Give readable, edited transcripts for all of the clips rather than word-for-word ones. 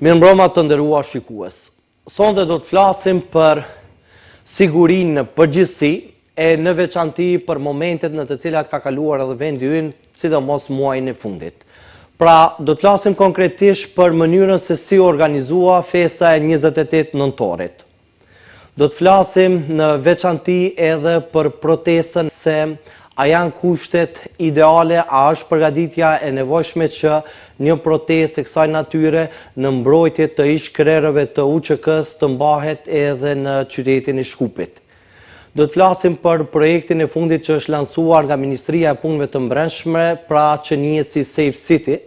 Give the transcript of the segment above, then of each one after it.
Mirëmbrëma të nderuar shikues. Sonte do të flasim për sigurinë në përgjithësi e në veçanti për momentet në të cilat ka kaluar edhe vendi ynë, sidomos muajin e fundit. Pra, do të flasim konkretisht për mënyrën se si organizua festa e 28 nëntorit. Do të flasim në veçanti edhe për protestën se a janë kushtet ideale, a është përgatitja e nevojshme që një protestë e kësaj natyre në mbrojtje të ish-krerëve të UÇK-s të mbahet edhe në qytetin e Shkupit. Do të flasim për projektin e fundit që është lansuar nga Ministria e Punëve të Brendshme, pra që njihet si Safe City.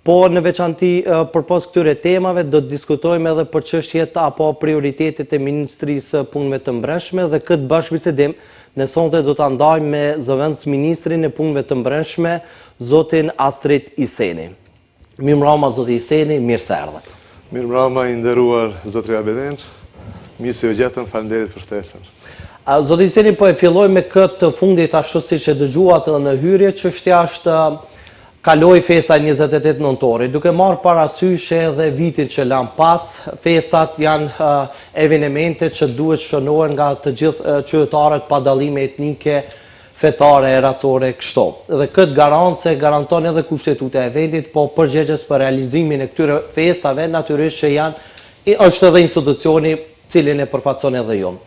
Po në veçanti përpos këtyre temave do të diskutojmë edhe për çështjet apo prioritetet e Ministrisë së Punëve të Brendshme dhe këtë bashkëbisedim ne sonte do ta ndajmë me zëvendës ministrin e Punëve të Brendshme, zotin Astrid Iseni. Mirëmbrëma zoti Iseni, mirë se erdhët. Mirëmbrëma i nderuar zotri Abeden. Mirë se u gjetëm, faleminderit për ftesën. Zoti Iseni, po e filloj me këtë fundit ashtu siç e dëgjuat edhe në hyrje, çështja është kaloi festa 28 nëntori, duke marrë parasysh edhe vitin që lan pas, festat janë evente që duhet shënohen nga të gjithë qytetarët pa dallime etnike, fetare, racore, kështu. Dhe këtë garancë garanton edhe kushtetuta e vendit, po përgjegjës për realizimin e këtyre festave, natyrisht që është edhe institucioni cilin e përfaqëson edhe ju.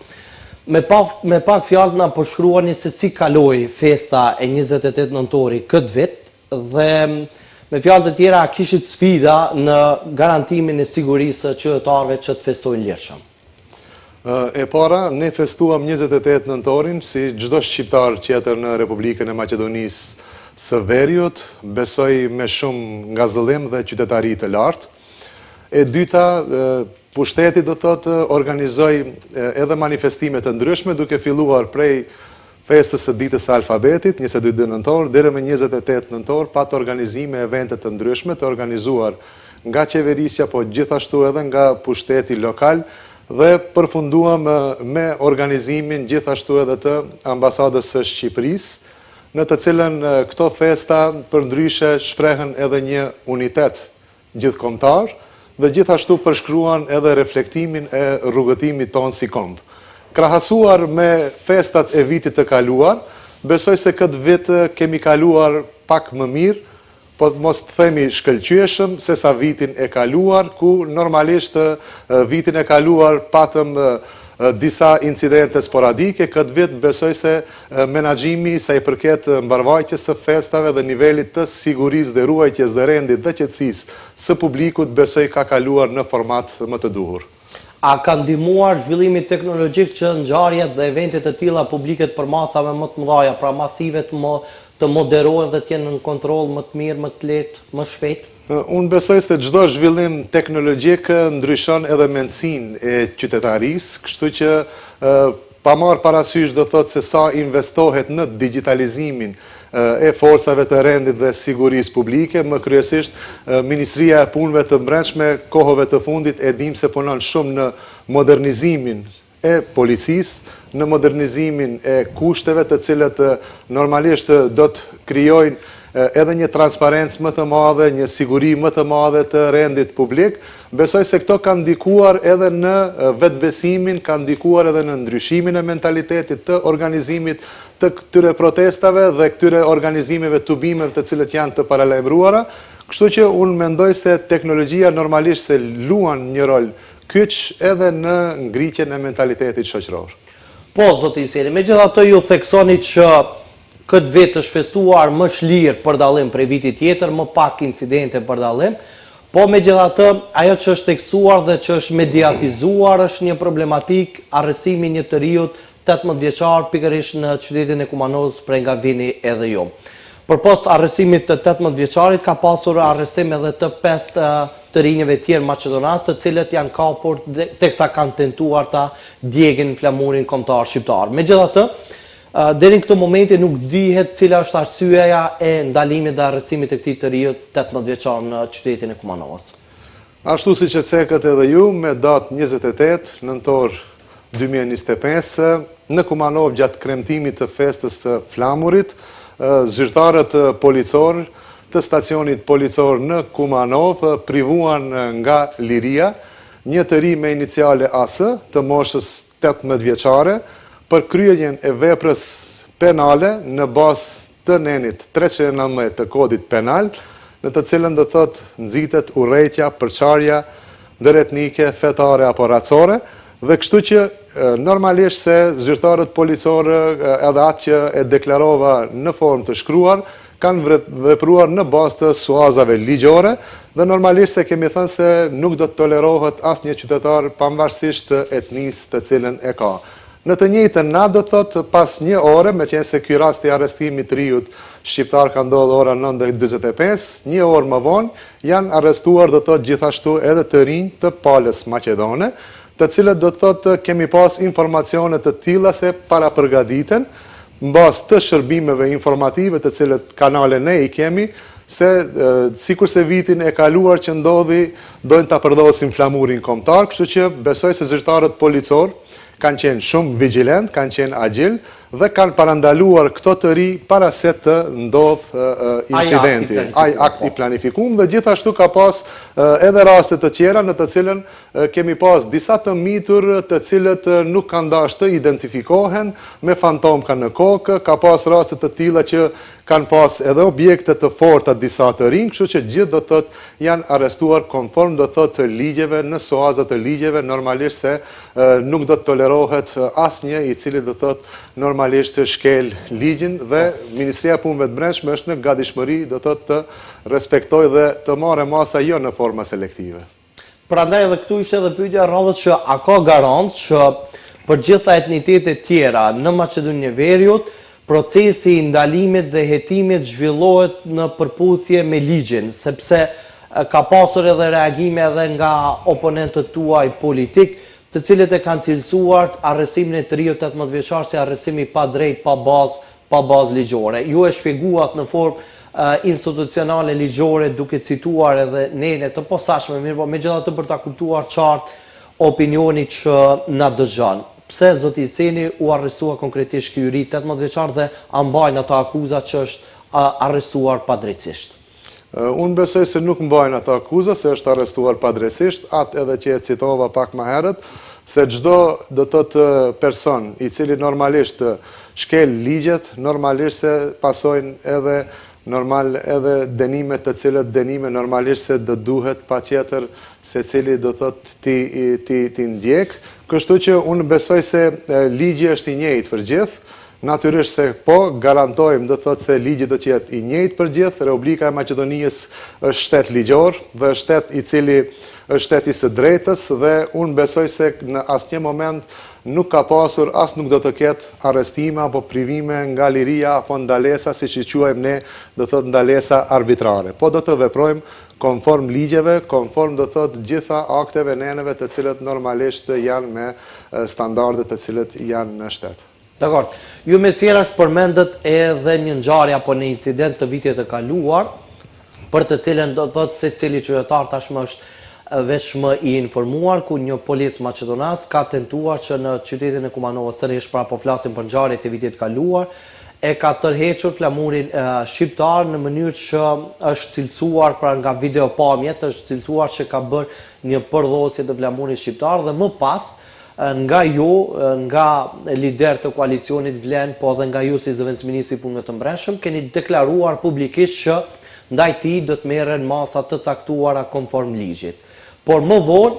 Me pak fjalë na përshkruani se si kaloi festa e 28 nëntori këtë vit, dhe me fjalë të tjera a kishit sfida në garantimin e sigurisë së qytetarëve që të festojnë lirshëm. E para, ne festuam 28 nëntorin si çdo shqiptar tjetër në Republikën e Maqedonisë së Veriut, besoj me shumë ngazëllim dhe qytetari të lartë. E dyta, pushteti do thotë organizoi edhe manifestime të ndryshme, duke filluar prej festës së ditës së alfabetit, 22 nëntor, deri më 28 nëntor, pa të organizime evente të ndryshme, të organizuar nga qeverisja, po gjithashtu edhe nga pushteti lokal, dhe përfunduam me organizimin gjithashtu edhe të ambasadës së Shqipërisë, në të cilën këto festa përndryshe shprehen edhe një unitet gjithkombëtar, dhe gjithashtu përshkruan edhe reflektimin e rrugëtimit tonë si kombë. Krahasuar me festat e vitit të kaluar, besoj se këtë vit kemi kaluar pak më mirë, po mos të themi shkëlqyeshëm, se sa vitin e kaluar, ku normalisht vitin e kaluar patëm disa incidente sporadike, këtë vit besoj se menaxhimi sa i përket mbarvajtjes së festave dhe nivelit të sigurisë dhe ruajtjes dhe rendit dhe qetësisë së publikut besoj ka kaluar në format më të duhur. A ka ndihmuar zhvillimi teknologjik që ngjarjet dhe eventet të tilla publike për masave më të mëdha, pra masive të moderohen dhe të jenë në kontroll më të mirë, më të lehtë, më shpejt? Unë besoj se çdo zhvillim teknologjik ndryshon edhe mendsinë e qytetarisë, kështu që pa marrë parasysh do thotë se sa investohet në digitalizimin e forcave të rendit dhe sigurisë publike, më kryesisht Ministria e Punëve të Brendshme kohëve të fundit e dim se punon shumë në modernizimin e policisë, në modernizimin e kushteve të cilët normalisht do të krijojnë edhe një transparencë më të madhe, një siguri më të madhe të rendit publik. Besoj se këto kanë ndikuar edhe në vetbesimin, kanë ndikuar edhe në ndryshimin e mentalitetit të organizimit të këtyre protestave dhe këtyre organizimeve të bimeve të cilët janë të paralajmëruara. Kështu që unë mendoj se teknologjia normalisht se luan një rol kyç edhe në ngritjen e mentalitetit shoqëror. Po, zoti Iseni, megjithatë ju theksoni që këtë vit është festuar më shlirë për dallim prej vitit tjetër, më pak incidente për dallim, po megjithatë ajo që është theksuar dhe që është mediatizuar është një problematik arrestimi një të riut 18 vjeçar pikërisht në qytetin e Kumanovës prej nga vini edhe ju. Përpos arrestimit të 18 vjeçarit ka pasur arrestim edhe të 5 të rinjëve tjerë maqedonas, të cilët janë kapur teksa kanë tentuar ta djegin flamurin kombëtar shqiptar. Megjithatë, deri në këtë momenti nuk dihet cila është arsyeja e ndalimit dhe arrestimit të këtij të riu 18 vjeçar në qytetin e Kumanovës. Ashtu siç e cekët edhe ju, me datë 28 nëntor 2025, në Kumanovë gjatë kremtimit të festës së flamurit, zyrtarët policorë, të stacionit policor në Kumanov privuan nga liria një të ri me iniciale AS të moshës 18 vjeçare për kryerjen e veprës penale në bazë të nenit 319 të kodit penal, në të cilën do thot nxitet urrejtja, përçarja ndëretnike, fetare apo racore, dhe kështu që normalisht se zyrtarët policorë edhe atë që e deklarova në formë të shkruar, kanë vepruar në bazë të suazave ligjore, dhe normalisht se kemi thënë se nuk do të tolerohet asnjë qytetar pavarësisht të etnisë të cilën e ka. Në të njëjtën natë do thotë pas një ore, meqense ky rast i arrestimit të riut shqiptar ka ndodhur ora 9:45, një orë më vonë janë arrestuar do thotë gjithashtu edhe të rinj të palës maqedone, të cilët do thotë kemi pas informacione të tilla se parapërgatiten mbas të shërbimeve informative të cilët kanale ne i kemi, se sikur se vitin e kaluar që ndodhi dojnë ta përdosin flamurin kombëtar, kështu që besoj se zyrtarët policor kanë qenë shumë vigjilent, kanë qenë agjil dhe kanë parandaluar këto të ri para se të ndodh incidenti, akt i planifikuar, dhe gjithashtu ka pas edhe raste të tjera në të cilën kemi pas disa të mitur të cilët nuk kanë dashur të identifikohen, me fantomka në kokë, ka pas raste të tilla që kanë pas edhe objekte të forta disa të rinj, kështu që gjithë do thotë janë arrestuar konform do thotë të ligjeve, në soazat të ligjeve, normalisht se nuk do të tolerohet asnjë i cili do thotë normalisht shkel ligjin, dhe Ministria e Punëve të Brendshme është në gatishmëri do thotë të respektojë dhe të marrë masa jo në forma selektive. Prandaj edhe këtu ishte edhe pyetja rrallës që a ka garancë që për gjitha etnitetet tjera në Maqedoninë e Veriut procesi i ndalimit dhe hetimit zhvillohet në përputhje me ligjin, sepse ka pasur edhe reagime edhe nga oponentët tuaj politik, të cilët e kanë cilësuar arrestimin e të riut 18 vjeçar si arrestimi pa drejt, pa bazë ligjore. Ju e shpjeguat në formë institucionale ligjore duke cituar edhe nene të posaçme, mirë, po megjithatë për ta kuptuar qartë opinionin që na dëgjon. Pse zoti Iceni u arrestua konkretisht ky ri 18 vjeçar dhe a mbajnë ato akuza që është arrestuar padrejtisht? Unë besoj se nuk mbajnë ato akuza se është arrestuar padrejtisht, atë edhe që e citova pak më herët, se çdo do të thotë person i cili normalisht shkel ligjet, normalisht se pasojnë edhe dënime të cilët dënime normalisht se do duhet patjetër secili do thotë ti ndjek. Kështu që unë besoj se ligji është i njëjtë për gjithë, natyrisht se po garantojmë do thotë se ligji do të jetë i njëjtë për gjithë. Republika e Maqedonisë është shtet ligjor dhe është shtet i cili është shteti së drejtës, dhe unë besoj se në asnjë moment nuk ka pasur, as nuk do të ketë arrestime apo privime nga liria apo ndalesa, siç i quajmë ne, do thotë ndalesa arbitrare. Po do të veprojmë konform ligjeve, konform do thotë gjitha akteve neneve të cilët normalisht janë me standardet të cilët janë në shtet. Dakor. Ju me thjerash përmendet edhe një ngjarje apo një incident të vitit të kaluar, për të cilën do thotë secili qytetar tashmë është vetëm i informuar, ku një policë maqedonas ka tentuar që në qytetin e Kumanovës, sërish pra po flasim për ngjarjet e vitit të kaluar, e ka tërhequr flamurin shqiptar në mënyrë që është cilësuar pra nga videopamjet, është cilësuar që ka bërë një përdhosje të flamurit shqiptar, dhe më pas nga ju, nga lider të koalicionit Vlen, po dhe nga ju si zëvendësministri i Punëve të Brendshëm, keni deklaruar publikisht që ndaj tij do të merren masa të caktuara konform ligjit. Por më vonë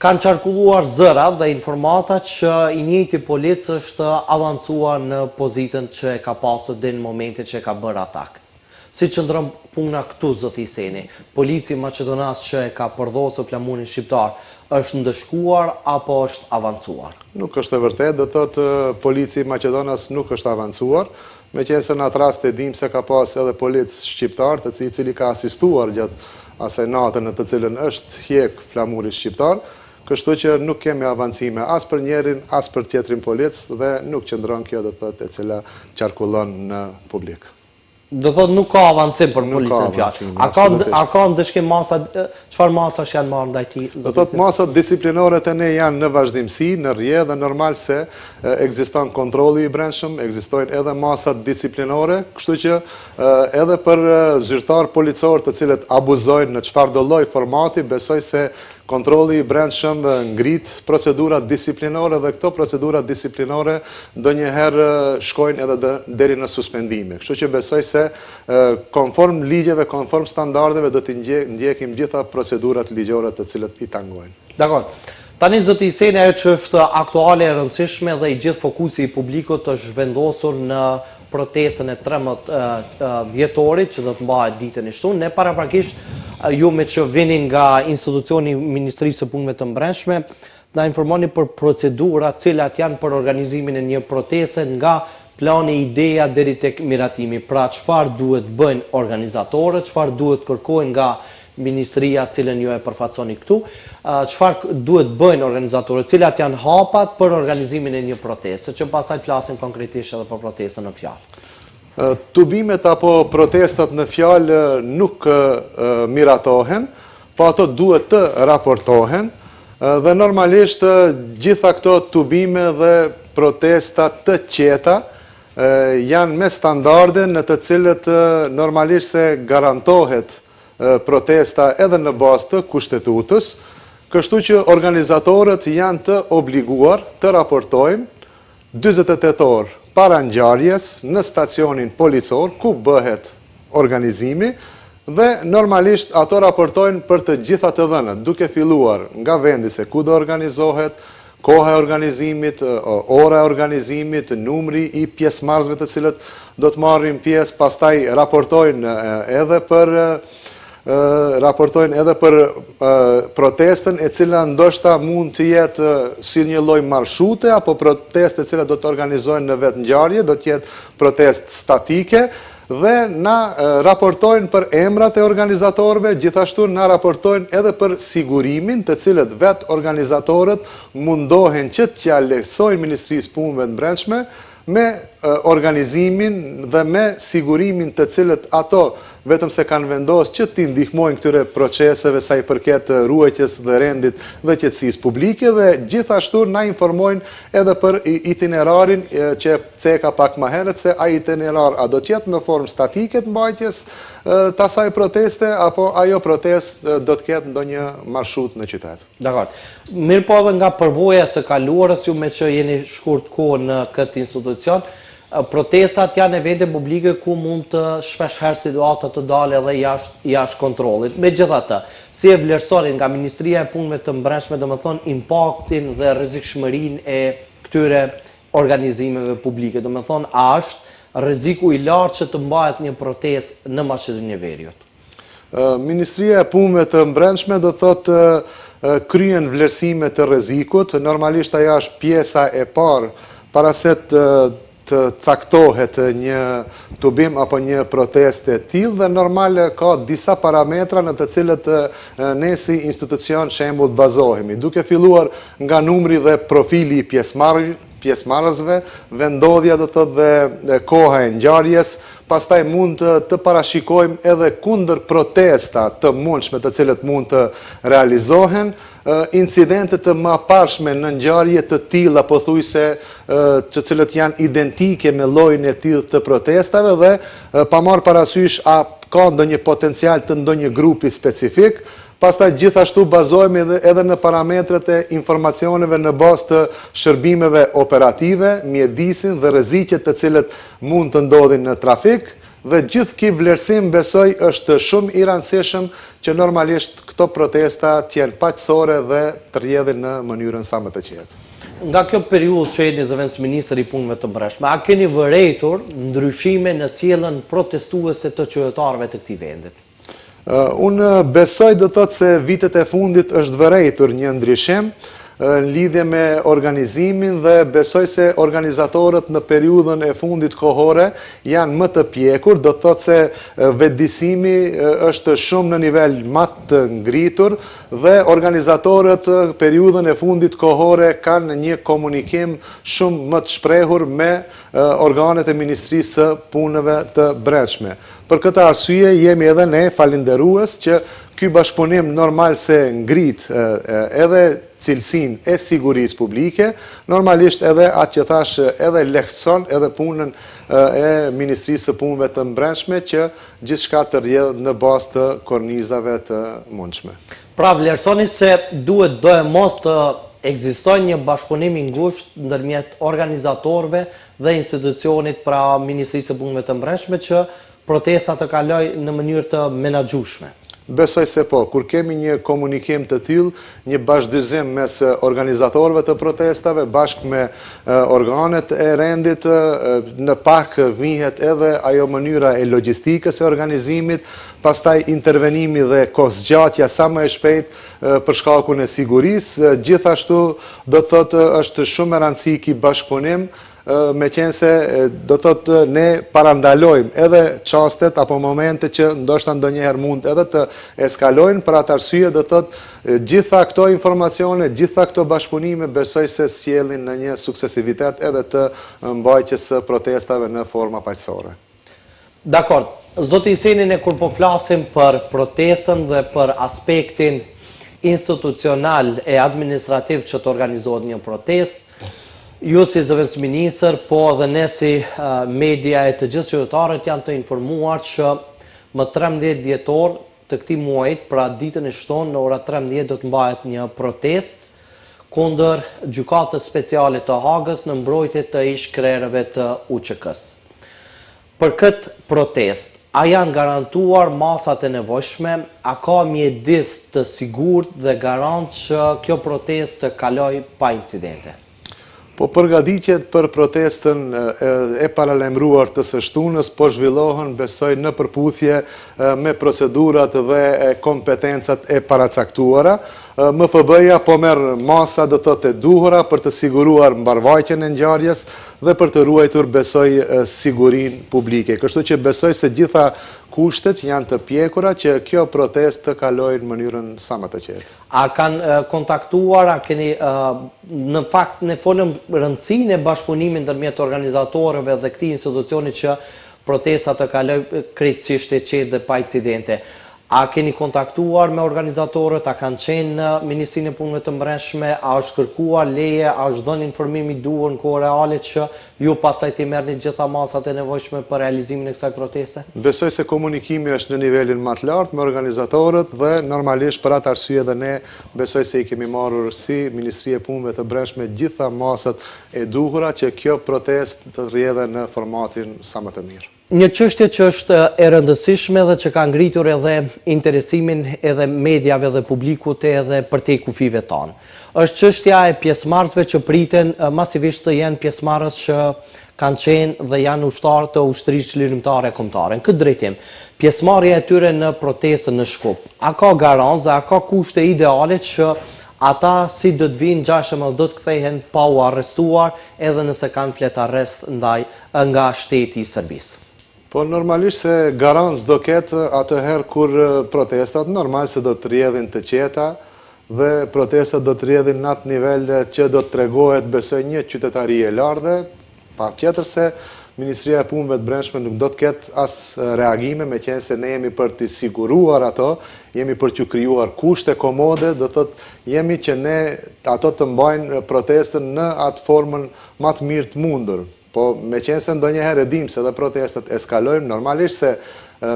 kanë qarkulluar zërat dhe informata që i njëjti policë është avancuar në pozitën që e ka pasur deri në momentin që e ka bërë atë akt. Si qëndron puna këtu, zoti Iceni? Polici maqedonas që e ka përdhosur flamurin shqiptar është ndëshkuar apo është avancuar? Nuk është e vërtetë, do thotë polici maqedonas nuk është avancuar, meqense në atë rast e dim se ka pas edhe polic shqiptar, të cili ka asistuar gjatë asaj natë në të cilën është hjek flamuri shqiptar, kështu që nuk kemi avancime as për njerin, as për tjetrin polic, dhe nuk qëndron kjo do thotë e cila qarkullon në publik. Do thot nuk ka avancim për policën fjalë. A ka ndëshkim masa, çfarë masash janë marrë ndaj tij? Do thot masat disiplinore të ne janë në vazhdimsi, në rrje dhe normal se ekziston kontrolli i brendshëm, ekzistojnë edhe masat disiplinore, kështu që edhe për zyrtar policor të cilët abuzojnë në çfarëdo lloj formati, besoj se kontrolli i brendshëm ngrit procedura disiplinore dhe këto procedura disiplinore ndonjëherë shkojnë edhe deri në suspendime. Kështu që besoj se konform ligjeve, konform standardeve do të ndjekim gjitha procedurat ligjore të cilët i tangojnë. Dakor. Tani zoti Iseni, ajo që është aktuale e rëndësishme dhe i gjithë fokusi i publikut është zhvendosur në protestën e 13 dhjetorit që do të mbahet ditën e shtunë. Ne paraprakisht ju me që vinin nga institucioni Ministrisë së Punëve të Brendshme, na informoni për procedura cilat janë për organizimin e një proteste nga plani ideja deri tek miratimi. Pra çfarë duhet bëjnë organizatorët, çfarë duhet kërkojnë nga Ministria cilën ju e përfaqësoni këtu, çfarë duhet bëjnë organizatorët, cilat janë hapat për organizimin e një proteste, që pastaj flasim konkretisht edhe për protestën në fjalë. Tubimet apo protestat në fjalë nuk miratohen, po ato duhet të raportohen dhe normalisht gjitha këto tubime dhe protestat të qeta janë me standarde në të cilët normalisht se garantohet protesta edhe në bazë të kushtetutës, kështu që organizatorët janë të obliguar të raportojnë 48 orë para ngjarjes në stacionin policor ku bëhet organizimi dhe normalisht ato raportojnë për të gjitha të dhënat, duke filluar nga vendi se ku do organizohet, koha e organizimit, ora e organizimit, numri i pjesëmarrësve të cilët do të marrin pjesë, pastaj raportojnë edhe për protestën e cila ndoshta mund të jetë si një lloj marshute apo protestë e cila do të organizohen në vetë ngjarje, do të jetë protestë statike dhe na raportojnë për emrat e organizatorëve, gjithashtu na raportojnë edhe për sigurimin të cilët vetë organizatorët mundohen që t'ja lehtësojnë Ministrisë Punëve të Brendshme me organizimin dhe me sigurimin të cilët ato vetëm se kanë vendosur që t'i ndihmojnë këtyre proceseve sa i përket ruajtjes dhe rendit dhe qetësisë publike dhe gjithashtu na informojnë edhe për itinerarin që ceka pak më herët se ai itinerar a do të jetë në formë statike të mbajtjes të asaj proteste apo ajo protestë do të ketë ndonjë marshut në qytet. Dakor. Mirë po edhe nga përvoja së kaluarës, ju me që jeni shkurt kohë në këtë institucion, protestat janë evente publike ku mund të shpeshherë situata të dalë edhe jashtë kontrollit. Megjithatë, si e vlerësonin nga Ministria e Punëve të Brendshme, domethënë impaktin dhe rrezikshmërinë e këtyre organizimeve publike, domethënë a është rreziku i lartë që të mbahet një protestë në Maqedoninë e Veriut? Ministria e Punëve të Brendshme do thotë kryen vlerësime të rrezikut, normalisht ajo është pjesa e parë para se të caktohet një tubim apo një protestë e tillë dhe normal ka disa parametra në të cilët ne si institucion shembull bazohemi, duke filluar nga numri dhe profili i pjesëmarrësve, vendodhja do të thotë dhe koha e ngjarjes, pastaj mund të parashikojmë edhe kundër protesta të mundshme të cilët mund të realizohen, incidente të mëparshme në ngjarje të tilla pothuajse të cilët janë identike me llojin e tillë të protestave dhe pa marrë parasysh a ka ndonjë potencial të ndonjë grupi specifik. Pastaj gjithashtu bazohemi edhe në parametrat e informacioneve në bazë të shërbimeve operative, mjedisin dhe rreziqet të cilët mund të ndodhin në trafik dhe gjithë ky vlerësim besoj është shumë i rëndësishëm që normalisht këto protesta të jenë paqësore dhe të rrjedhin në mënyrën sa më të qetë. Nga kjo periudhë që jeni zëvendës ministër i Punëve të Brendshme, a keni vërejtur ndryshime në sjelljen protestuese të qytetarëve të këtij vendit? Unë besoj do të thotë se vitet e fundit është vërejtur një ndryshim, në lidhje me organizimin dhe besoj se organizatorët në periudhën e fundit kohore janë më të pjekur, do të thotë se vetëdijsimi është shumë në nivel më të ngritur dhe organizatorët periudhën e fundit kohore kanë një komunikim shumë më të shprehur me organet e Ministrisë së Punëve të Brendshme. Për këtë arsye jemi edhe ne falenderues që ky bashkëpunim normal se ngrit edhe cilësinë e sigurisë publike, normalisht edhe atë që thash edhe lehtëson edhe punën e Ministrisë së Punëve të Brendshme që gjithçka të rrjedh në bazë të kornizave të mundshme. Pra vlerësoni se duhet do e mos të ekzistojë një bashkëpunim i ngushtë ndërmjet organizatorëve dhe institucionit pra Ministrisë së Punëve të Brendshme që protesta të kalojë në mënyrë të menaxhueshme. Besoj se po, kur kemi një komunikim të tillë, një bashkëdyzim mes organizatorëve të protestave, bashkë me organet e rendit, në pak vihet edhe ajo mënyra e logjistikës e organizimit, pastaj intervenimi dhe kohëzgjatja sa më e shpejt për shkakun e sigurisë. Gjithashtu do të thotë është shumë e rëndësishme ky bashkëpunim, me qenë se do të thotë ne parandalojmë edhe çastet apo momente që ndoshta ndonjëherë mund edhe të eskalojnë, për atë arsye do të thotë gjitha këto informacione, gjitha këto bashkëpunime besoj se sjellin në një suksesivitet edhe të mbajtjes së protestave në forma paqësore. Dakor, zoti Iseni, ne kur po flasim për protestën dhe për aspektin institucional e administrativ që të organizohet një protestë, ju si zëvendësministër, po edhe ne si media e të gjithë qytetarët janë të informuar që më 13 dhjetor të këtij muaji, pra ditën e shtonë në ora 13 do të mbahet një protestë kundër gjykatës speciale të Hagës në mbrojtje të ish-krerëve të UÇK-s. Për këtë protestë, a janë garantuar masat e nevojshme, a ka mjedis të sigurt dhe garant që kjo protestë të kalojë pa incidente? Po përgatitjet për protestën e paralajmëruar të së shtunës po zhvillohen, besoj, në përputhje me procedurat dhe kompetencat e paracaktuara. MPB-ja po merr masa do të thotë duhura për të siguruar mbarvajtjen e ngjarjes dhe për të ruajtur, besoj, sigurinë publike. Kështu që besoj se gjitha kushtet janë të pjekura që kjo protestë të kalojë në mënyrën sa më të qetë. A kanë kontaktuar, a keni, në fakt ne folëm rëndësinë e bashkëpunimit ndërmjet organizatorëve dhe këtij institucioni që protesta të kalojë krejtësisht e qetë dhe pa incidente. A keni kontaktuar me organizatorët, a kanë qenë në Ministrinë e Punëve të Brendshme, a është kërkuar leje, a është dhënë informimi i duhur në kohë reale që ju pastaj t'i merrni gjitha masat e nevojshme për realizimin e kësaj proteste? Besoj se komunikimi është në nivelin më të lartë me organizatorët dhe normalisht për atë arsye edhe ne besoj se i kemi marrur si Ministri e Punëve të Brendshme gjitha masat e duhura që kjo protestë të rrjedhë në formatin sa më të mirë. Një çështje që është e rëndësishme dhe që ka ngritur edhe interesimin edhe mediave dhe publikut edhe për te kufive tanë, është çështja e pjesëmarrësve që priten masivisht të jenë pjesëmarrës që kanë qenë dhe janë ushtarë të ushtrisë çlirimtare kombëtare. Në këtë drejtim, pjesëmarrja e tyre në protestën në Shkup, a ka garancë, a ka kushte ideale që ata si do të vinë gjashëm do të kthehen pa u arrestuar edhe nëse kanë flet arrest nga shteti i Serbisë? Po normalisht se garancë do ketë atëherë kur protestat normal se do të rrjedhin të qeta dhe protestat do të rrjedhin në atë nivel që do të tregohet, besoj, një qytetari e lartë, patjetër se Ministria e Punëve të Brendshme nuk do të ketë as reagime, me qenë se ne jemi për të siguruar ato, jemi për të krijuar kushte komode, do thotë jemi që ne ato të mbajnë protestën në atë formën më të mirë të mundur. Po me qenë se ndonjëherë e dim se dhe protestat eskalojnë, normalisht se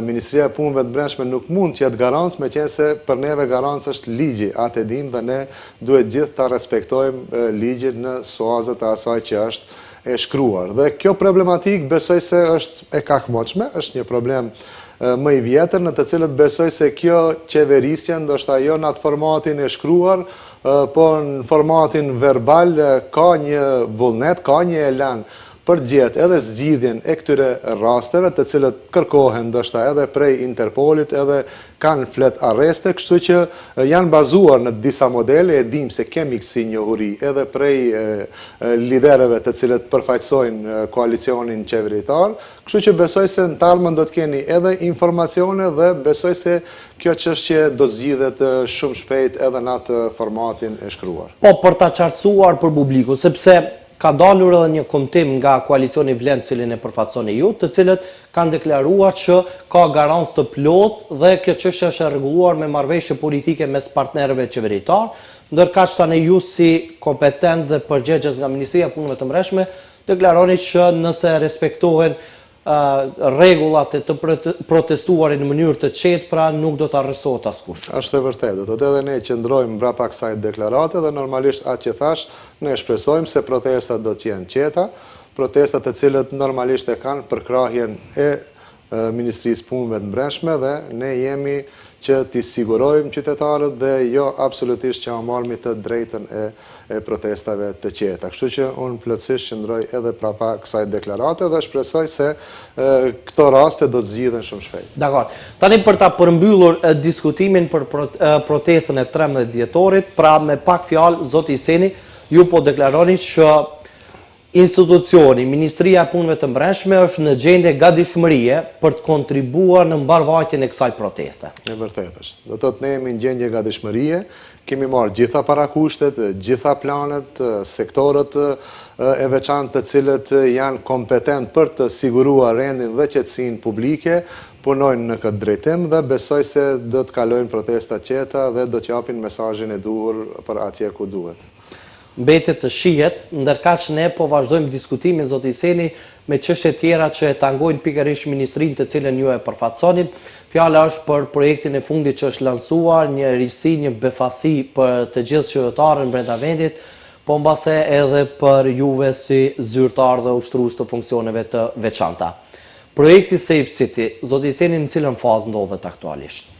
Ministria e Punëve të Brendshme nuk mund të jetë garancë, me qenë se për neve garancë është ligji, atë e dim dhe ne duhet gjithë ta respektojmë ligjin në suazët e asaj që është e shkruar. Dhe kjo problematik besoj se është e kakmoqme, është një problem më i vjetër, në të cilët besoj se kjo qeverisja ndoshta jo në atë formatin e shkruar, po në formatin verbal ka një vullnet, ka një elan përgjet edhe zgjidhjen e këtyre rasteve, të cilët kërkohen ndoshta edhe prej Interpolit, edhe kanë flet arreste, kështu që janë bazuar në disa modele, e dim se kemi kësi njohuri edhe prej liderëve të cilët përfaqësojnë koalicionin qeveritar, kështu që besoj se në tarmën do të keni edhe informacione dhe besoj se kjo çështje do zgjidhet shumë shpejt edhe në atë formatin e shkruar. Po, për ta qartësuar për publiku, sepse ka dalur edhe një kontim nga koalicioni Vlem, cilin e përfaqësoni ju, të cilët kanë deklaruar që ka garancë të plot dhe kjo çështje është e rregulluar me marrëveshje politike mes partnerëve qeveritar, ndërkaq tani ju si kompetent dhe përgjegjës nga Ministria e Punëve të Mbrëmshme deklaroni që nëse respektohen rregullat e të protestuarit në mënyrë të qetë, pra nuk do të arrestohet askush. Është e vërtetë. Do të edhe ne qëndrojmë mbrapa kësaj deklarate dhe normalisht atë që thash, ne shpresojmë se protestat do të jenë qeta, protestat të cilët normalisht e kanë përkrahjen e Ministrisë Punëve të Mbrëmshme dhe ne jemi që t'i sigurojmë qytetarët dhe jo absolutisht që marrëmi të drejtën e protestave të qeta. Kështu që unë plotësisht qëndroj edhe prapa kësaj deklarate dhe shpresoj se këto raste do të zgjidhen shumë shpejt. Dakor. Tani për ta përmbyllur diskutimin për protestën e 13 dhjetorit, pra me pak fjalë, zoti Seni, ju po deklaroni që institucioni, Ministria e Punëve të Mbrëmshme është në gjendje gatishmërie për të kontribuar në mbarvajtjen e kësaj proteste. E vërtetë është. Do të thotë ne jemi në gjendje gatishmërie, kemi marrë gjitha parakushtet, gjitha planet, sektorët e veçantë të cilët janë kompetent për të siguruar rendin dhe qetësinë publike, punojnë në këtë drejtim dhe besoj se do të kalojnë protesta qeta dhe do të japin mesazhin e duhur për atje ku duhet. Mbetet të shihet, ndërkaq ne po vazhdojmë diskutimin, zoti Seni, me çështje tjera që e tangojnë pikërisht ministrinë të cilën ju e përfaqësoni. Fjala është për projektin e fundit që është lansuar, një risi, një befasi për të gjithë qytetarët brenda vendit, po mbase edhe për juve si zyrtar dhe ushtrues të funksioneve të veçanta. Projekti Safe City, zoti Seni, në cilën fazë ndodhet aktualisht?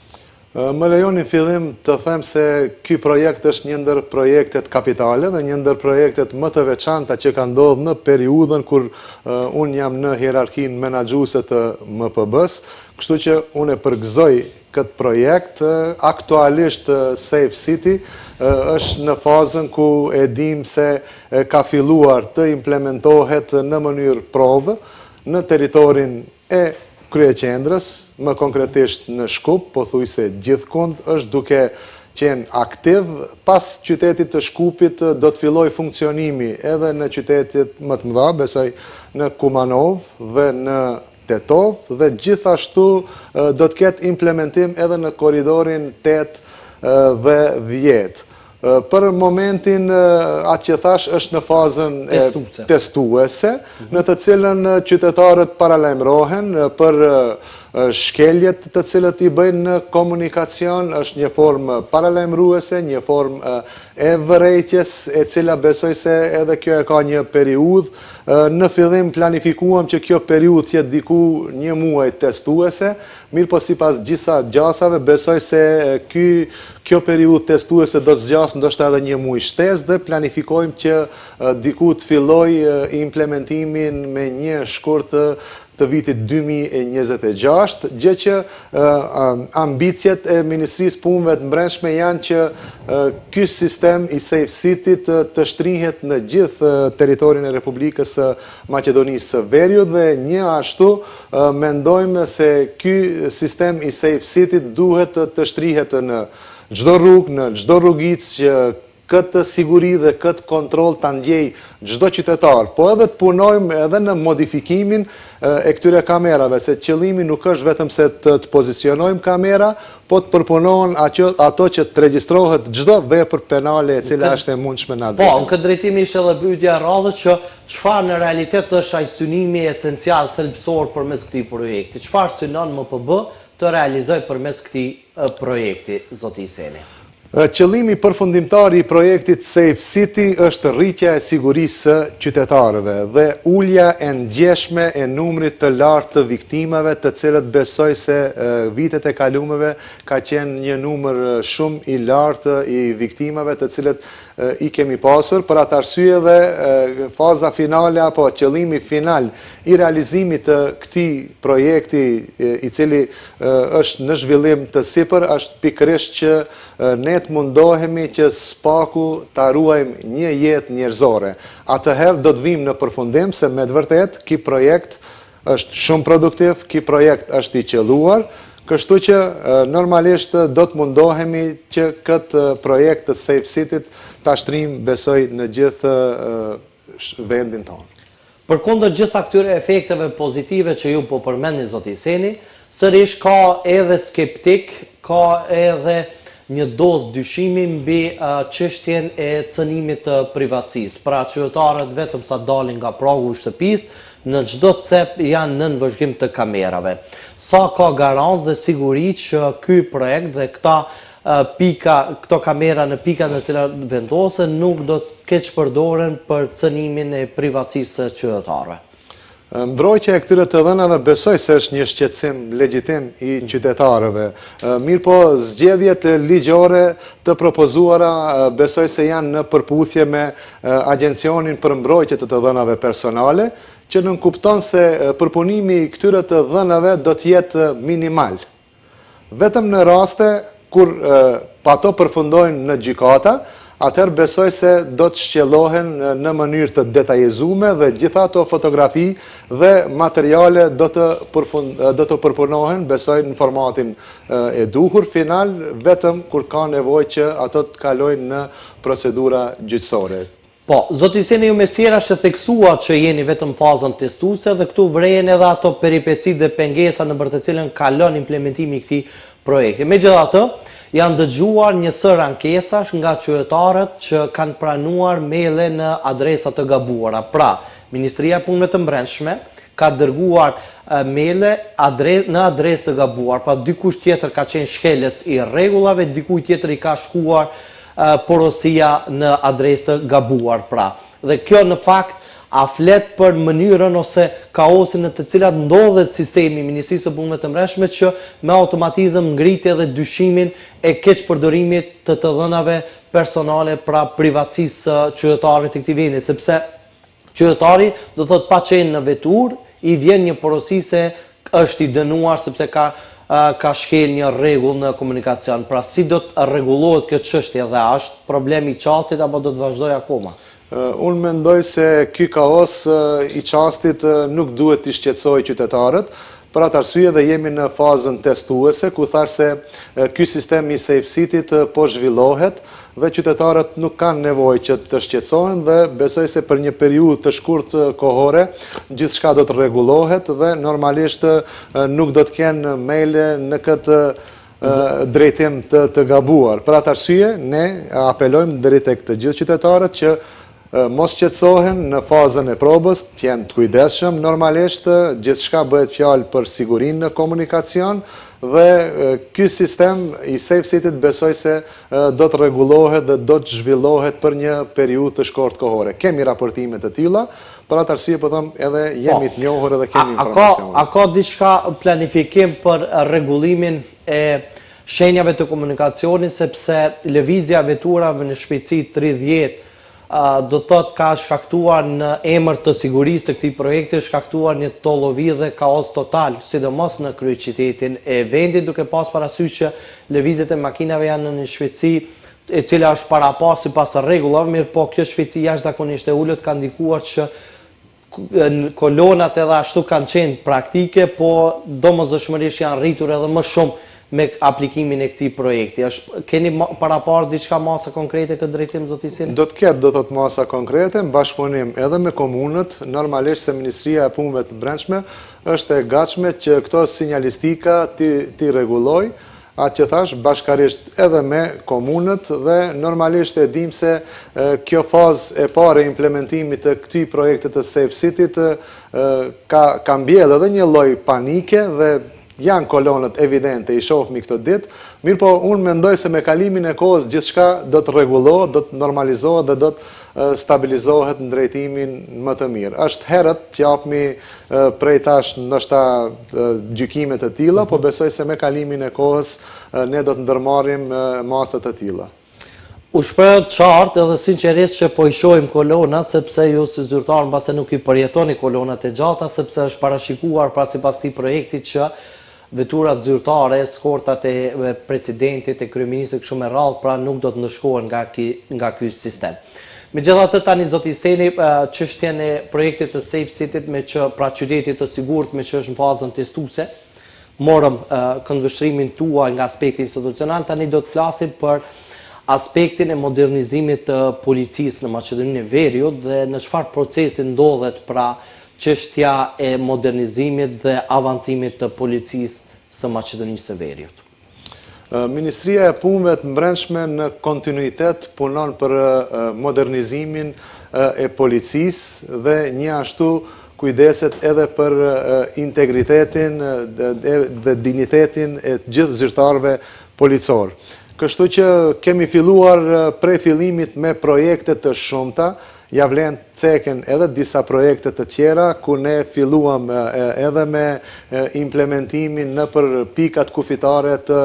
Më lejoni fillim të them se ky projekt është një ndër projektet kapitale dhe një ndër projektet më të veçanta që ka ndodhur në periudhën kur unë jam në hierarkinë menaxhuese të MPB-s, kështu që unë e përgëzoj këtë projekt. Aktualisht Safe City është në fazën ku e dim se ka filluar të implementohet në mënyrë probë në territorin e kryeqendrës, më konkretisht në Shkup, pothuajse gjithkund është duke qenë aktiv. Pas qytetit të Shkupit do të fillojë funksionimi edhe në qytetet më të mëdha, besoj në Kumanov dhe në Tetov, dhe gjithashtu do të ketë implementim edhe në korridorin 8 dhe 10. Për momentin, atë që thash është në fazën testuese, në të cilën qytetarët paralajmërohen për shkeljet të cilët i bëjnë në komunikacion, është një formë paralajmëruese, një formë e vërejtjes, e cila besoj se edhe kjo e ka një periudhë. Në fillim planifikuam që kjo periudhë të jetë diku një muaj testuese, mirë po sipas gjitha gjasave besoj se kjo periudhë testuese do të zgjasë ndoshta edhe një muaj shtesë dhe planifikojmë që diku të fillojë implementimin me një shkurt të vitit 2026, gjë që ambicjet e Ministrisë Punëve të Mbrëmshme janë që ky sistem i Safe City të shtrihet në gjithë territorin e Republikës së Maqedonisë së Veriut dhe një ashtu mendojmë se ky sistem i Safe City duhet të shtrihet në çdo rrugë, në çdo rrugicë, që këtë siguri dhe këtë kontrol të ndjej çdo qytetar, po edhe të punojmë edhe në modifikimin e këtyre kamerave, se qëllimi nuk është vetëm se të pozicionojmë kamera, po të përpunohen ato që të regjistrohet çdo vepër penale e cila është e mundshme në atë. Po, në këtë drejtim ishte edhe pyetja e radhës që çfarë në realitet është ai synimi esencial thelbësor përmes këtij projekti? Çfarë synon MPB të realizojë përmes këtij projekti, zoti Seni? Qëllimi përfundimtar i projektit Safe City është rritja e sigurisë së qytetarëve dhe ulja e ndjeshme e numrit të lartë të viktimave, të cilët besoj se vitet e kalumeve ka qenë një numër shumë i lartë i viktimave, të cilët i kemi pasur, për atë arsye dhe faza finale apo qëllimi final i realizimit të këtij projekti i cili është në zhvillim të sipër është pikërisht që ne të mundohemi që spaku ta ruajmë një jetë njerëzore. Atëherë do të vim në përfundim se me të vërtetë ky projekt është shumë produktiv, ky projekt është i qelluar. Kështu që normalisht do të mundohemi që këtë projekt të Safe City ta shtrim besoj në gjithë vendin tonë. Përkundër gjitha këtyre efekteve pozitive që ju po përmendni zoti Seni, sërish ka edhe skeptik, ka edhe një dozë dyshimi mbi çështjen e cënimit të privatësisë. Pra qytetarët vetëm sa dalin nga pragu i shtëpisë, në çdo cep janë nën vëzhgim të kamerave. Sa ka garancë dhe siguri që ky projekt dhe këto kamera në pika në cilat vendosen nuk do të keq përdoren për cënimin e privatësisë së qytetarëve. Mbrojtja e këtyre të dhënave besoj se është një shqetësim legjitim i qytetarëve. Mirë po, zgjedhjet ligjore të propozuara besoj se janë në përputhje me Agjencionin për mbrojtje të dhënave personale, që nënkupton se përpunimi i këtyre të dhënave do të jetë minimal. Vetëm në raste kur ato përfundojnë në gjykata, atëherë besoj se do të shqellohen në mënyrë të detajizume dhe gjitha ato fotografi dhe materiale do të përpunohen, besoj në formatin e duhur final, vetëm kur ka nevojë që ato të kalojnë në procedura gjyqësore. Po, zoti Seni, ju mes tjera që theksua që jeni vetëm fazën testuese dhe këtu vrehen edhe ato peripeci dhe pengesa në për të cilën kalon implementimi i këtij projekti. Megjithatë, janë dëgjuar një sër ankesash nga qytetarët që kanë pranuar maile në adresa të gabuara. Pra, Ministria e Punëve të Brendshme ka dërguar maile në adresë të gabuar, pra dikush tjetër ka qenë shkelës i rregullave, dikuj tjetër i ka shkuar porosia në adresë të gabuar, pra. Dhe kjo në fakt a flet për mënyrën ose kaosin në të cilat ndodhet sistemi i Ministrisë së Punëve të Brendshme që me automatizëm ngritje dhe dyshimin e keqpërdorimit të dhënave personale, pra privatësisë së qytetarëve të këtij vendi, sepse qytetari do thotë pa qenë në vetur, i vjen një porosi se është i dënuar sepse ka shkel një rregull në komunikacion. Pra si do të rregullohet kjo çështje dhe a është problemi i çastit apo do të vazhdojë akoma? Unë mendoj se ky kaos i çastit nuk duhet të shqetësojë qytetarët, për atë arsye dhe jemi në fazën testuese, ku thash se ky sistem i Safe City po zhvillohet dhe qytetarët nuk kanë nevojë që të shqetësohen dhe besoj se për një periudhë të shkurtë kohore gjithçka do të rregullohet dhe normalisht nuk do të kenë maile në këtë drejtim të gabuar. Për atë arsye ne apelojmë deri tek të gjithë qytetarët që mos qetësohen në fazën e probës, të jenë të kujdesshëm, normalisht gjithçka bëhet fjalë për sigurinë në komunikacion dhe ky sistem i Safe City besoj se do të rregullohet dhe do të zhvillohet për një periudhë të shkurtë kohore. Kemi raportime të tilla, për atë arsye po them edhe jemi të njohur edhe kemi informacione. A ka diçka planifikim për rregullimin e shenjave të komunikacionit, sepse lëvizja veturave në shpejtësi 30 do të thotë ka shkaktuar në emër të sigurisë të këtij projekti, shkaktuar një tollovi dhe kaos total, sidomos në kryeqytetin e vendit, duke pas parasysh që lëvizjet e makinave janë në një shpejtësi e cila është parapas sipas rregullave, mirë po kjo shpejtësi jashtëzakonisht e ulët ka ndikuar që kolonat edhe ashtu kanë qenë praktike, po domosdoshmërisht janë rritur edhe më shumë me aplikimin e këtij projekti. Keni parapar diçka masa konkrete këtë drejtim, zoti Seni? Do të ketë do të masa konkrete, në bashkëpunim edhe me komunët, normalisht se Ministria e Punëve të Brendshme është e gatshme që këto sinjalistika ti rregulloj, atë që thash bashkarisht edhe me komunët dhe normalisht e dim se kjo fazë e parë e implementimit të këtij projekti të Safe City ka mbjellë edhe një lloj panike dhe janë kolonët evidente, i shohmi këtë ditë, mirë po unë mendoj se me kalimin e kohës gjithçka do të rregullohet, do të normalizohet dhe do të stabilizohet në drejtimin më të mirë. Është herët që japmi prej tash ndoshta gjykime të tilla, po besoj se me kalimin e kohës ne do të ndërmarrim masa të tilla. U shpreh qartë edhe sinqerisht që po i shohim kolonat, sepse ju si zyrtar mbase nuk i përjetoni kolonat e gjata, sepse është parashikuar pra sipas këtij projekti që veturat zyrtare, eskortat e presidentit, e kryeministit kështu me radhë, pra nuk do të ndëshkohen nga ky sistem. Megjithatë tani zoti Seni, çështjen e projektit të Safe City me që pra qytetit të sigurt me që është në fazën testuese, morëm këndvështrimin tuaj nga aspekti institucional, tani do të flasim për aspektin e modernizimit të policisë në Maqedoninë e Veriut dhe në çfarë procesi ndodhet pra çështja e modernizimit dhe avancimit të policisë së Maqedonisë së Veriut. Ministria e Punëve të Brendshme në kontinuitet punon për modernizimin e policisë dhe një ashtu kujdeset edhe për integritetin dhe dignitetin e gjithë zyrtarëve policor. Kështu që kemi filluar prej fillimit me projekte të shumta, ja vlen ceken edhe disa projekte të tjera, ku ne filluam edhe me implementimin në për pikat kufitare të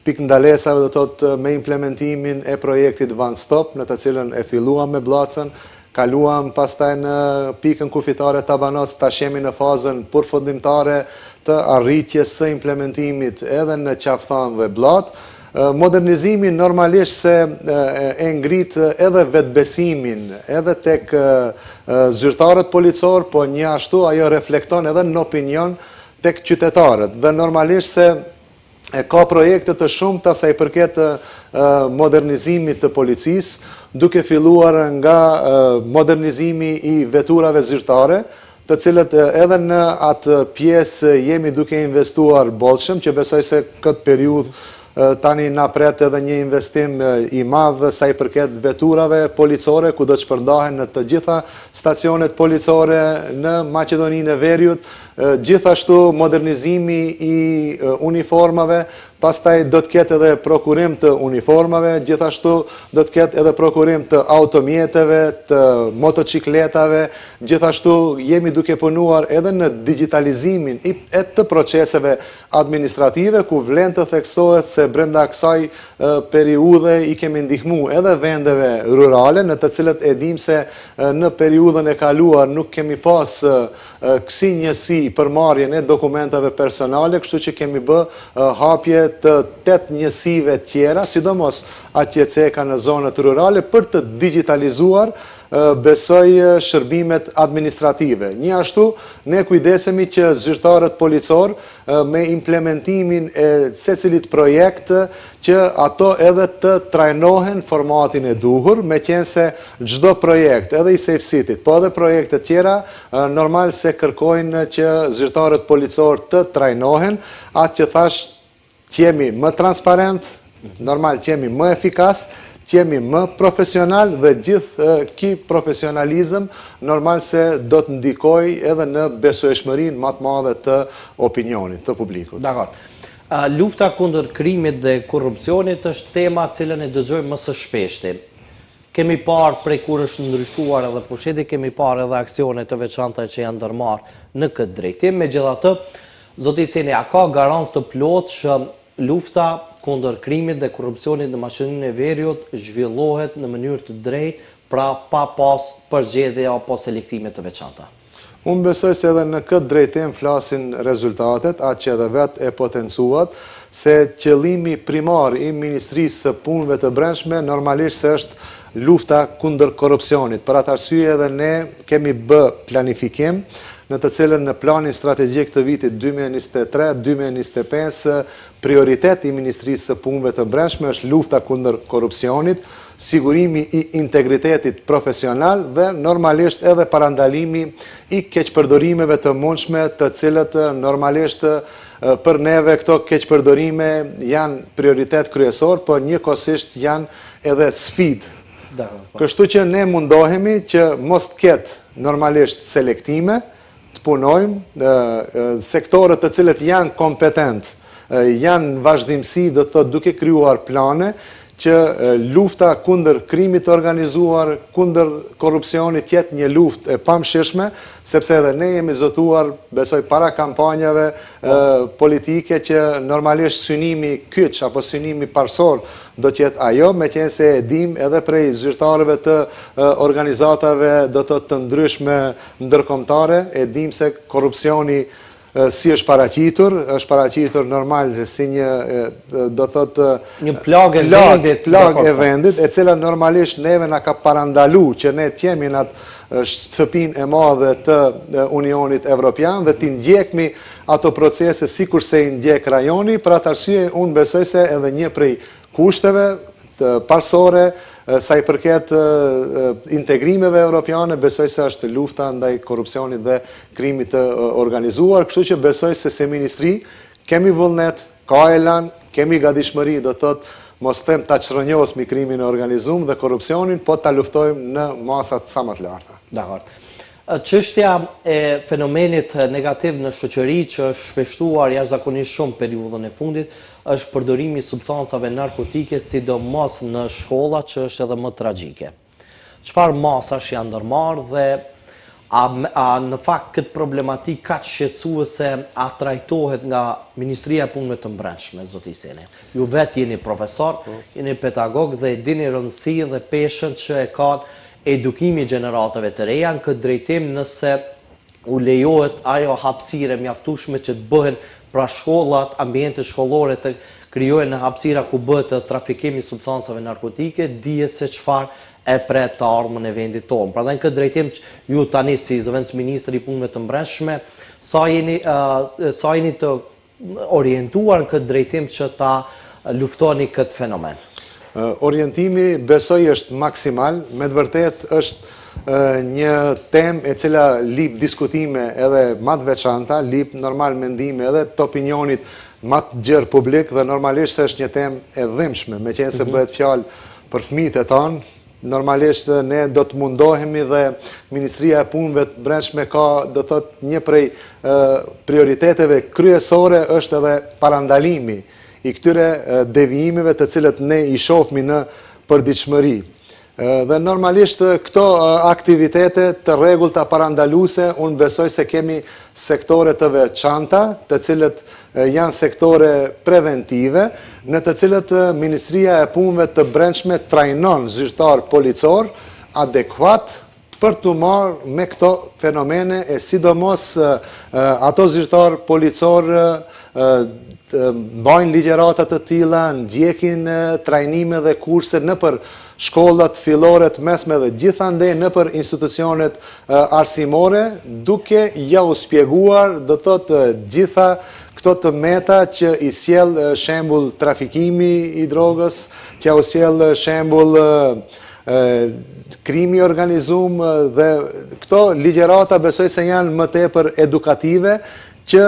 pikëndalesave, do të thotë me implementimin e projektit One Stop, në të cilën e filluam me Bllacën, kaluam pastaj në pikën kufitare Tabanoc, tash jemi në fazën përfundimtare të arritjes së implementimit edhe në Qafthan dhe Bllatë. Modernizimi normalisht se e ngrit edhe vetbesimin edhe tek zyrtarët policor, po një ashtu ajo reflekton edhe në opinion tek qytetarët. Dhe normalisht se ka projekte të shumta sa i përket modernizimit të policisë, duke filluar nga modernizimi i veturave zyrtare, të cilët edhe në atë pjesë jemi duke investuar bollshëm, që besoj se këtë periudhë tani na pret edhe një investim i madh sa i përket veturave policore, ku do të shpërndahen në të gjitha stacionet policore në Maqedoninë e Veriut, gjithashtu modernizimi i uniformave, pastaj do të ketë edhe prokurim të uniformave, gjithashtu do të ketë edhe prokurim të automjeteve, të motocikletave, gjithashtu jemi duke punuar edhe në digitalizimin e të proceseve administrative, ku vlen të theksohet se brenda kësaj periudhe i kemi ndihmu edhe vendeve rurale, në të cilët e dim se në periudhën e kaluar nuk kemi pas kësi njësi për marrjen e dokumentave personale, kështu që kemi bë hapje të 8 njësive tjera, sidomos atje ceka në zonët rurale, për të digitalizuar besoj shërbimet administrative. Një ashtu, ne kujdesemi që zyrtarët policor me implementimin e secilit projekt që ato edhe të trajnohen formatin e duhur, me qenë se çdo projekt, edhe i Safe City, po edhe projekte tjera, normal se kërkojnë që zyrtarët policor të trajnohen, atë që thash qemi më transparent, normal qemi më efikas, qemi më profesional dhe gjithë ki profesionalizëm normal se do të ndikoj edhe në besueshmërinë më të madhe të opinionit, të publikut. Dakor. Lufta kundër krimit dhe korrupsionit është tema cilën e dëgjojmë më së shpeshti. Kemi parë prej kur është ndryshuar edhe pushteti, kemi parë edhe aksione të veçanta që janë ndërmarrë në këtë drejtim. Megjithatë, zoti Seni, a ka garancë të plotë që lufta kundër krimit dhe korrupsionit në Maqedoninë e Veriut zhvillohet në mënyrë të drejtë, pra pa pas përgjedhje apo selektime të veçanta? Unë besoj se edhe në këtë drejtim flasin rezultatet, atë që edhe vetë e potencuat, se qëllimi primar i Ministrisë së Punëve të Brendshme normalisht se është lufta kundër korrupsionit. Për atë arsye edhe ne kemi bë planifikim, në të cilën në planin strategjik të vitit 2023-2025, prioritet i Ministrisë së Punëve të Brendshme është lufta kundër korrupsionit, sigurimi i integritetit profesional dhe normalisht edhe parandalimi i keqpërdorimeve të mundshme, të cilët normalisht për neve këto keqpërdorime janë prioritet kryesor, por njëkohësisht janë edhe sfidë. Kështu që ne mundohemi që mos të ketë normalisht selektime, të punojmë sektorët të cilët janë kompetent, janë vazhdimsi, do të thotë duke krijuar plane që lufta kundër krimit të organizuar, kundër korrupsionit jetë një luftë e pamshirshme, sepse edhe ne jemi zotuar, besoj, para kampanjave politike që normalisht synimi kyç apo synimi parsor do të jetë ajo, meqense e dim edhe prej zyrtarëve të organizatave të ndryshme ndërkombëtare, e dim se korrupsioni si është paraqitur normal si një, do thotë, një plagë e vendit, e cila normalisht neve na ka parandalu që ne t'jemi në atë shtëpinë e madhe të Unionit Evropian dhe t'i ndjekmi ato procese si kurse i ndjek rajoni. Për atë arsye unë besoj se edhe një prej kushteve të parsore sa i përket integrimeve europiane, besoj se është lufta ndaj korrupsionit dhe krimit të organizuar, kështu që besoj se si ministri kemi vullnet, ka elan, kemi gatishmëri, do thotë, mos them ta çrënjosmi krimin e organizuar dhe korrupsionin, po ta luftojmë në masat sa më të larta. Dakor. Çështja e fenomenit negativ në shoqëri që është shpeshtuar jashtëzakonisht shumë periudhën e fundit është përdorimi i substancave narkotike, sidomos në shkolla, që është edhe më tragjike. Çfarë masash janë ndërmarrë dhe a në fakt këtë problematikë kaq shqetësuese a trajtohet nga Ministria e Punëve të Brendshme, zoti Seni? Ju vetë jeni profesor, jeni pedagog dhe dini rëndësinë dhe peshën që e kanë edukimi gjeneratave të reja në këtë drejtim nëse u lejohet ajo hapësire mjaftueshme që të bëhen pra shkollat, ambiente shkollore të krijohen në hapësira ku bëhet trafikimi i substancave narkotike, dihet se çfarë e pret të ardhmën e vendit tonë. Prandaj në këtë drejtim ju tani si zëvendës ministri i Punëve të Brendshme, sa jeni të orientuar në këtë drejtim që ta luftoni këtë fenomen? Orientimi besoj është maksimal, me të vërtet është një temë e cila lip diskutime edhe më të veçanta, lip normal mendime edhe të opinionit më të gjerë publik dhe normalisht është një temë e dhimbshme, meqense bëhet fjalë për fëmijët e tanë, normalisht ne do të mundohemi dhe Ministria e Punëve të Brendshme ka, do thotë, një prej prioriteteve kryesore është edhe parandalimi i këtyre devijimeve të cilët ne i shohmi në përditshmëri. Dhe normalisht këto aktivitete të rregullta parandaluese, unë besoj se kemi sektore të veçanta, të cilët janë sektore preventive, në të cilët Ministria e Punëve të Brendshme trajnon zyrtar policor adekuat për të marrë me këto fenomene e sidomos ato zyrtar policor bajnë ligjërata të tilla, ndjekin trajnime dhe kurse nëpër shkollat fillore të mesme dhe gjithandej nëpër institucionet arsimore, duke ja u shpjeguar, do thotë, gjitha këto të meta që i sjell shembull trafikimi i drogës, që ja u sjell shembull krimi organizuar dhe këto ligjërata besoj se janë më tepër edukative që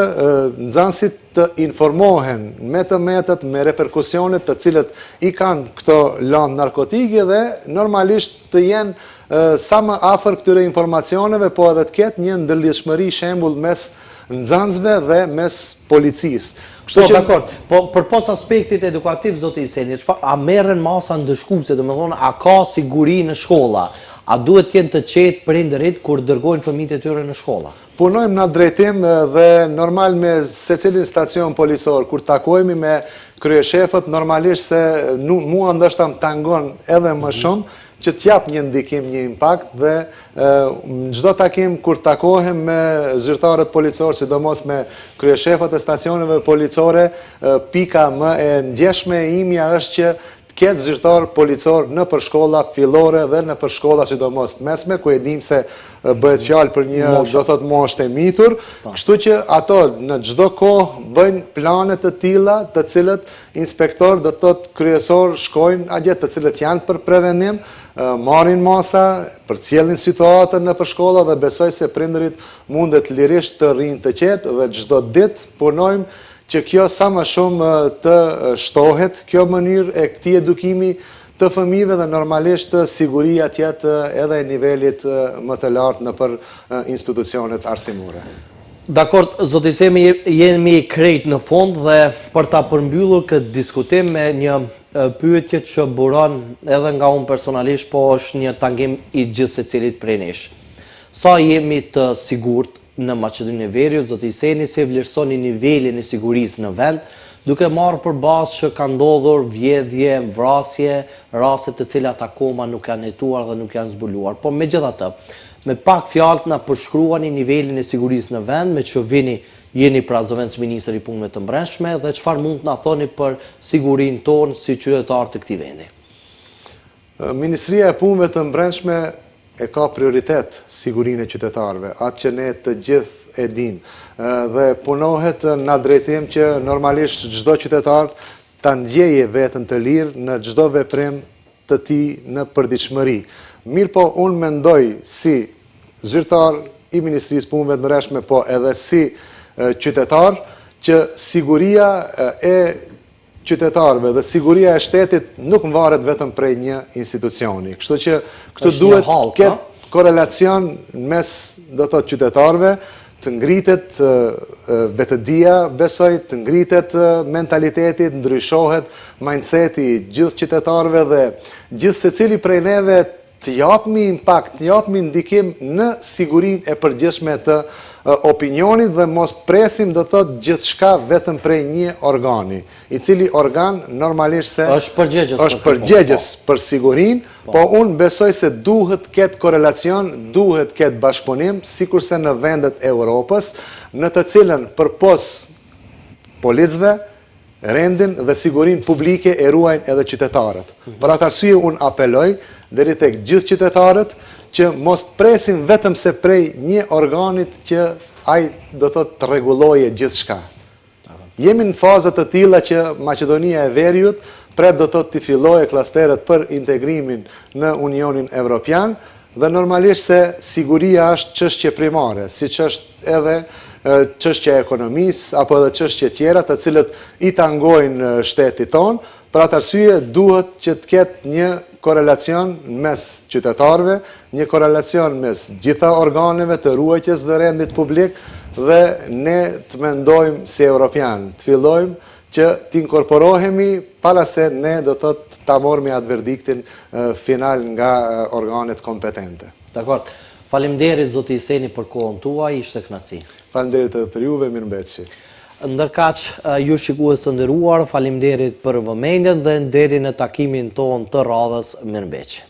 nxënësit të informohen me të metët, me reperkusionet të cilët i kanë këto lëndë narkotike dhe normalisht të jenë sa më afër këtyre informacioneve, po edhe të ketë një ndërlidhshmëri shembull mes nxënësve dhe mes policisë. Dakor, po përpos aspektit edukativ, zoti Seni, a merren masa ndëshkuese, domethënë a ka siguri në shkolla? A duhet të jenë të qetë prindërit kur dërgojnë fëmijët e tyre në shkolla? Punojmë në drejtim dhe normal me secilin stacion policor, kur takojmë me kryeshefët, normalisht se mua ndoshta më tangon edhe më shumë që t'jap një ndikim, një impakt dhe në çdo takim kur takohem me zyrtarët policor, sidomos me kryeshefët e stacioneve policore, pika më e ndjeshme e imja është që ketë zyrtar policor në për shkolla fillore dhe në për shkolla sidomos të mesme, ku e dim se bëhet fjalë për një, do thotë, moshë e mitur, kështu që ato në çdo kohë bëjnë plane të tilla, të cilët inspektor, do thotë, kryesor shkojnë atje, të cilët janë për prevenim, marrin masa, përcjellin situatën në për shkolla dhe besoj se prindërit mundet lirisht të rrinë të qetë dhe çdo ditë punojmë që kjo sa më shumë të shtohet, kjo mënyrë e këtij edukimi të fëmijëve dhe normalisht siguria tjetë edhe e nivelit më të lartë në për institucionet arsimore. Dakor, zoti Semi, jemi krejt në fund dhe për ta përmbyllur këtë diskutim me një pyetje që buron edhe nga unë personalisht, po është një tangim i gjithë secilit prej nesh. Sa jemi të sigurt në Maqedoninë e Veriut, zoti Iseni, se vlerësoni nivelin e sigurisë në vend, duke marrë për bazë që ka ndodhur vjedhje, vrasje, raste të cilat akoma nuk janë hetuar dhe nuk janë zbuluar. Po megjithatë, me pak fjalë na përshkruani nivelin e sigurisë në vend, me që jeni pra zëvendës ministër i punëve të brendshme dhe çfarë mund të na thoni për sigurinë tonë si qytetarë të këtij vendi. Ministria e punëve të brendshme e ka prioritet sigurinë e qytetarëve, atë që ne të gjithë e dim, dhe punohet në drejtim që normalisht çdo qytetar ta ndjejë veten të lirë në çdo veprim të tij në përditshmëri. Mirë po, unë mendoj si zyrtar i Ministrisë Punëve të Brendshme, po edhe si qytetar, që siguria e qytetarëve dhe siguria e shtetit nuk varet vetëm prej një institucioni. Kështu që këtu duhet ketë korelacion mes do të thotë qytetarëve, të ngritet vetëdia, besoj, të ngritet mentaliteti, të ndryshohet mindseti i gjithë qytetarëve dhe gjithë secili prej neve të japmi impakt, të japmi ndikim në sigurinë e përgjithshme të opinionit dhe mos presim do të thotë gjithçka vetëm prej një organi, i cili organ normalisht se është përgjegjës për sigurinë, po unë besoj se duhet ketë korelacion, duhet ketë bashkëpunim, sikurse në vendet e Europës, në të cilën përpos policëve, rendin dhe sigurinë publike e ruajnë edhe qytetarët. Për atë arsye unë apeloj deri tek gjithë qytetarët që mos presim vetëm se prej një organit që ai do thotë të rregulloje gjithçka. Jemi në fazat të tilla që Maqedonia e Veriut pret do thotë të fillojë klasteret për integrimin në Unionin Evropian dhe normalisht se siguria është çështje primare, siç është edhe çështja e ekonomisë apo edhe çështje tjera të cilët i tangojnë shtetit tonë. Për atë arsye duhet që të ketë një korelacion mes qytetarëve, një korelacion mes gjitha organeve të ruajtjes dhe rendit publik dhe ne të mendojmë si europian, të fillojmë që të inkorporohemi para se ne do të ta morrmi atë verdiktin final nga organet kompetente. Dakor. Faleminderit zoti Iseni për kohën tuaj, ishte kënaqësi. Faleminderit edhe për juve, mirëmbëjtje. Ndërkaq, ju shikues të nderuar, faleminderit për vëmendjen dhe deri në takimin ton të radhës, mirëmbëjtje.